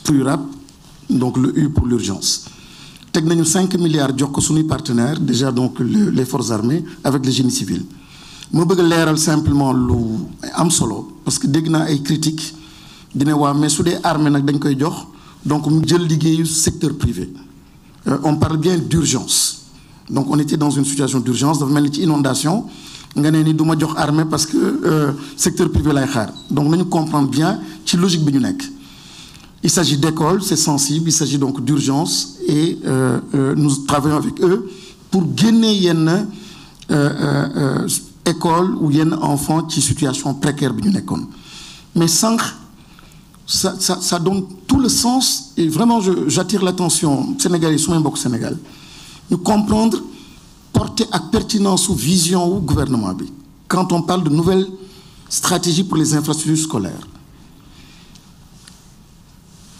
PURAP, donc le U pour l'urgence. Teg nañu 5 milliards jox ko suñuy partenaires déjà donc les forces armées avec le génie civil. ma bëgg a leeral simplement lu am solo parce que dégg naa ay critiques dina waa mais su dee armée nag dañ koy jox donc mu jël liggéeyu secteur privé. On parle bien d'urgence. Donc on était dans une situation d'urgence dafa mel ni ci inondation nga ne ni du ma jox armée parce que secteur privé lay xaar donc nañu comprendre bien ci logique bi ñu nekk. Il s'agit d'écoles, c'est sensible, il s'agit donc d'urgence et nous travaillons avec eux pour génne yenn école ou yenn enfants ci situation précaire bi ñu nekkoon mais sànq ça donne tout le sens et vraiment j'attire l'attention Sénégalais su may mbokk Sénégal ñu comprendre portée ak pertinence ou vision wu gouvernement bi quand on parle de nouvelles stratégies pour les infrastructures scolaires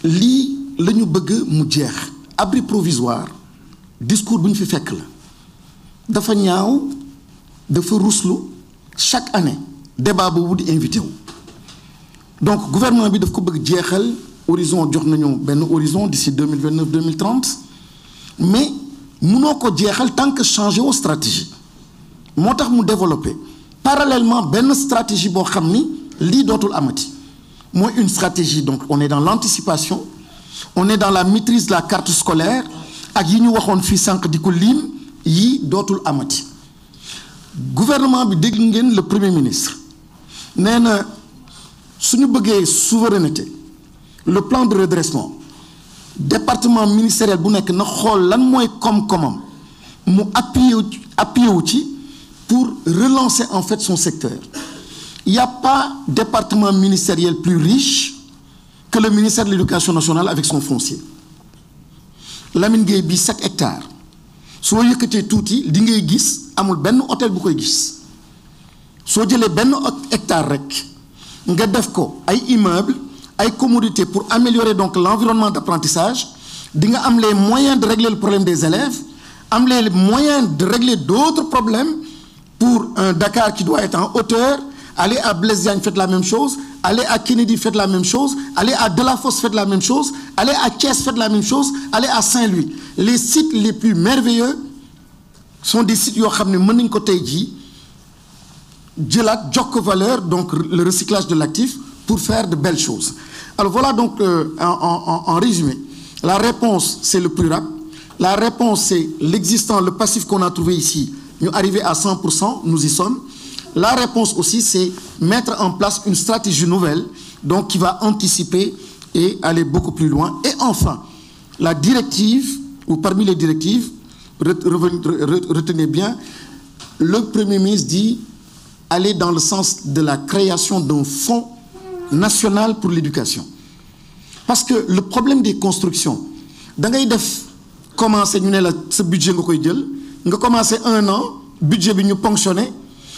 lii la ñu bëgg mu jeex abri provisoire discours bu ñu fi fekk la dafa ñaaw dafa ruslu chaque année débat boobu di invité wu donc gouvernement bi daf ko bëgg jeexal horizon jox nañu benn horizon d'ici 2029 2030 mais mënoo ko jeexal tant que changé woo stratégie moo tax mu développé parallèlement benn stratégie boo xam ni lii dootul amati mooy une stratégie donc on est dans l'anticipation on est dans la maîtrise de la carte scolaire ak yi ñu waxoon fii sànq di ko lim yi dootul amati gouvernement bi dégg ngeen le premier ministre nee na suñu bëggee souveraineté le plan de redressement département ministériel bu nekk na xool lan mooy koom-koomam mu appuyé wu ci pour relancer en fait son secteur. Il n'y a pas département ministériel plus riche que le ministère de l'Éducation nationale avec son foncier. Lamine Gueye bi 7 hectares soo yëkkatee tuuti li ngay gis amul benn hôtel bu koy gis soo jëlee benn hectare rek nga def ko ay immeubles ay commodités pour améliorer donc l'environnement d'apprentissage di nga am les moyens de régler le problème des élèves am les moyens de régler d'autres problèmes pour un Dakar qui doit être en hauteur. Allez à Blaise Diagne, faites la même chose. Allez à Kennedy, faites la même chose. Allez à Delafosse, faites la même chose. Allez à Thiès, faites la même chose. Allez à Saint-Louis. Les sites les plus merveilleux sont des sites yoo xam ne mën nañu ko tey jii jëlaat jox ko valeur donc le recyclage de l'actif pour faire de belles choses. Alors voilà donc en résumé la réponse c'est le PURAP. La réponse c'est l'existant, le passif qu'on a trouvé ici. Ñu arrivé à 100%, nous y sommes. La réponse aussi, c'est mettre en place une stratégie nouvelle, donc qui va anticiper et aller beaucoup plus loin. Et enfin, la directive, ou parmi les directives, retenez bien, le Premier ministre dit aller dans le sens de la création d'un fonds national pour l'éducation. Parce que le problème des constructions, da ngay def commencer ñu ne la sa budget nga koy jël nga commencer 1 an budget bi ñu ponctionné.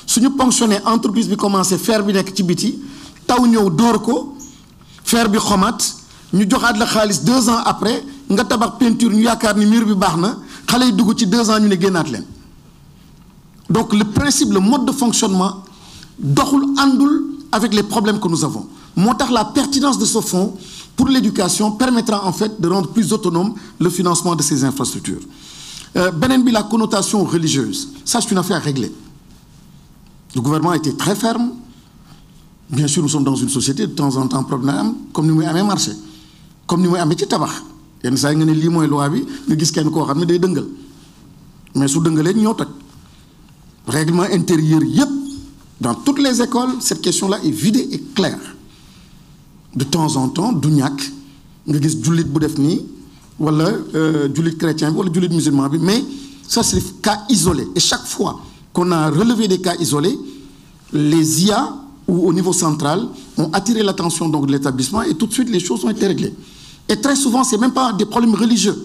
suñu ponctionné entreprise bi commencé fer bi nekk ci biti taw ñëw dóor ko fer bi xomaat ñu joxaat la xaalis 2 ans après nga tabax peinture ñu yaakaar ni mur bi baax na xale yi dugg ci 2 ans ñu ne génnaat leen donc le principe le mode de fonctionnement doxul àndul avec les problèmes que nous avons moo tax la pertinence de ce fonds pour l'éducation permettra en fait de rendre plus autonome le financement de ces infrastructures beneen bi la connotation religieuse ça c'est une affaire réglée. Le gouvernement a été très ferme. Bien sûr, nous sommes dans une société de temps en temps problème comme ni muy amee marché comme ni muy amee ci tabax yenn saa yi nga ne lii mooy loi bi nga gis kenn koo xam ne day dëngal mais su dëngalee ñoo toj règlement intérieur yépp dans toutes les écoles cette question-là est vidée et claire de temps en temps du ñàkk nga gis jullit bu def nii wala jullit chrétien bi wala jullit musulman bi mais ça c'est des cas isolés et chaque fois qu'on a relevé des cas isolés, les IA ou au niveau central ont attiré l'attention donc de l'établissement et tout de suite les choses ont été réglées. Et très souvent c'est même pas des problèmes religieux.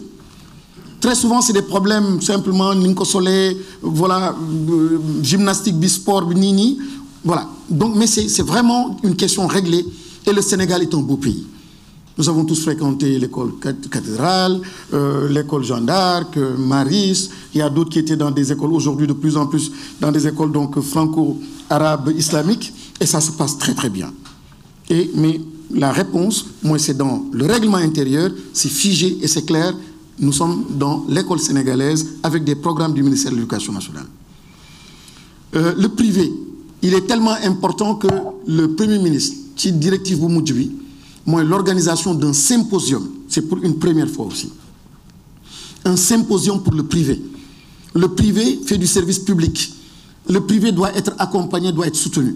Très souvent c'est des problèmes simplement ni nga ko solee voilà gymnastique bi sport bi nii nii voilà donc mais c'est vraiment une question réglée et le Sénégal est un beau pays. Nous avons tous fréquenté l'école cathédrale, l'école Jeanne d'Arc, Maris. Il y a d'autres qui étaient dans des écoles aujourd'hui de plus en plus dans des écoles donc franco-arabes islamiques et ça se passe très très bien. Mais la réponse, moi, c'est dans le règlement intérieur, c'est figé et c'est clair. Nous sommes dans l'école sénégalaise avec des programmes du ministère de l'Éducation nationale. Le privé, il est tellement important que le Premier ministre, qui directive bu mujj bi, mooy l'organisation d'un symposium. C'est pour une première fois aussi. Un symposium pour le privé. Le privé fait du service public. Le privé doit être accompagné, doit être soutenu.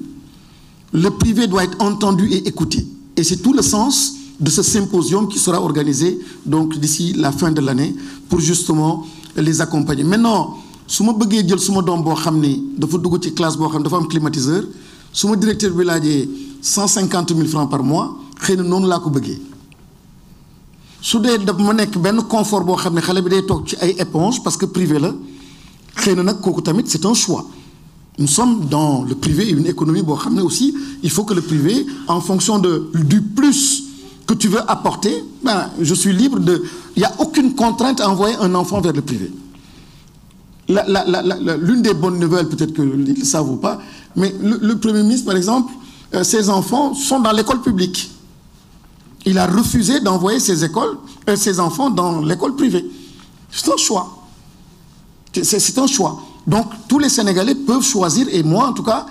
Le privé doit être entendu et écouté. Et c'est tout le sens de ce symposium qui sera organisé donc d'ici la fin de l'année pour justement les accompagner. Maintenant, si je veux jël suma doom boo xam ni dafa dugg ci classe boo xam dafa am climatiseur su ma directeur bi laajee 150 000 francs par mois xëy na noonu laa ko bëggee su dee daf ma nekk benn confort boo xam ne xale bi day toog ci ay éponge parce que privé la xëy na nag kooku tamit c'est un choix. Nous sommes dans le privé, une économie boo xam ne aussi il faut que le privé en fonction du plus que tu veux apporter, ben, je suis libre de... Il n'y a aucune contrainte à envoyer un enfant vers le privé. L'une des bonnes nouvelles, peut-être qu'ils ne le savent ou pas, mais le Premier ministre, par exemple, ses enfants sont dans l'école publique. Il a refusé d'envoyer ses enfants dans l'école privée. C'est un choix. C'est un choix. Donc, tous les Sénégalais peuvent choisir, et moi, en tout cas,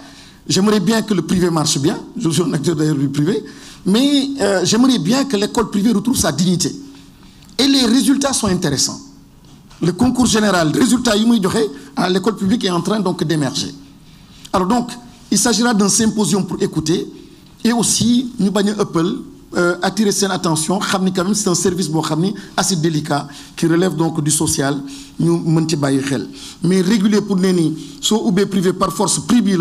j'aimerais bien que le privé marche bien. Je suis un acteur d'ailleurs du privé. Mais j'aimerais bien que l'école privée retrouve sa dignité. Et les résultats sont intéressants. Le concours général, le résultat à l'école publique est en train donc d'émerger. Alors donc, il s'agira d'un symposium pour écouter et aussi, nous attirer son attention. C'est un service assez délicat qui relève donc du social. Mais régulier pour nous, soit ou privé par force privé,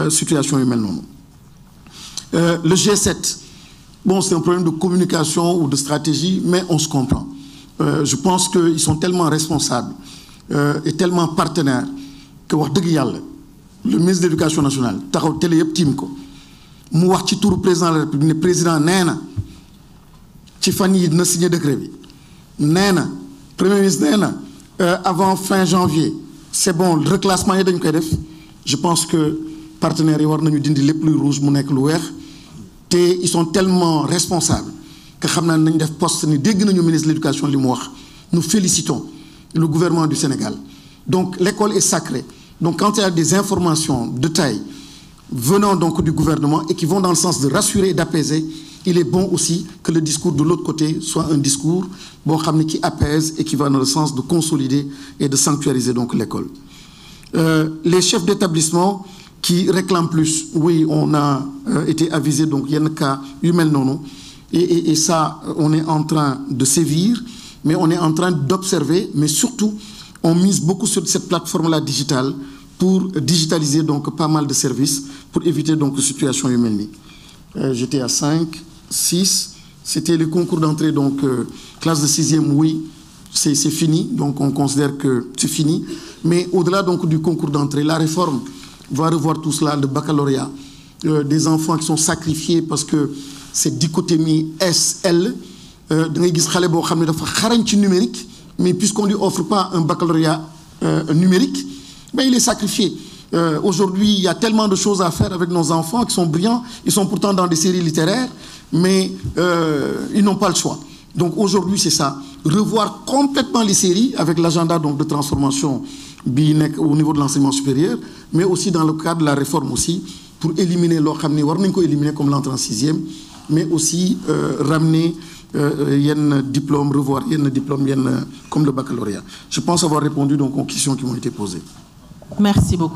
situation humaine. Le G7, bon, c'est un problème de communication ou de stratégie, mais on se comprend. Je pense qu'ils sont tellement responsables et tellement partenaires que le ministre de l'Éducation nationale, taxaw télé yëpp tiim ko mu wax ci turu président de la République ne président nee na ci fan yi dina signé décret bi nee na premier ministre nee na avant fin janvier c'est bon le reclassement yi dañ koy def. Je pense que partenaires yi war nañu dindi lépp luy rouge mu nekk lu weex te ils sont tellement responsables que xam naa nañ def poste ni dégg nañu ministre de l'Éducation li mu wax. Nous félicitons le gouvernement du Sénégal. Donc l'école est sacrée. Donc quand il y a des informations de taille venant donc du gouvernement et qui vont dans le sens de rassurer et d'apaiser, il est bon aussi que le discours de l'autre côté soit un discours qui apaise et qui va dans le sens de consolider et de sanctuariser donc l'école. Les chefs d'établissement qui réclament plus, oui, on a été avisé, donc il y a un cas humain non, et ça, on est en train de sévir, mais on est en train d'observer, mais surtout, on mise beaucoup sur cette plateforme-là digitale pour digitaliser donc pas mal de services, pour éviter donc une situation humaine. J'étais à 5, 6, c'était le concours d'entrée, donc classe de 6e, oui, c'est fini, donc on considère que c'est fini. Mais au-delà donc du concours d'entrée, la réforme va revoir tout cela, le baccalauréat, des enfants qui sont sacrifiés parce que cette dichotomie SL, numérique, mais puisqu'on ne lui offre pas un baccalauréat numérique, ben il est sacrifié. Aujourd'hui, il y a tellement de choses à faire avec nos enfants qui sont brillants, ils sont pourtant dans des séries littéraires, mais ils n'ont pas le choix. Donc aujourd'hui, c'est ça, revoir complètement les séries avec l'agenda donc de transformation au niveau de l'enseignement supérieur, mais aussi dans le cadre de la réforme aussi, pour éliminer éliminer comme l'entrée en 6e, mais aussi ramener un diplôme, revoir un diplôme comme le baccalauréat. Je pense avoir répondu donc aux questions qui m'ont été posées. Merci beaucoup.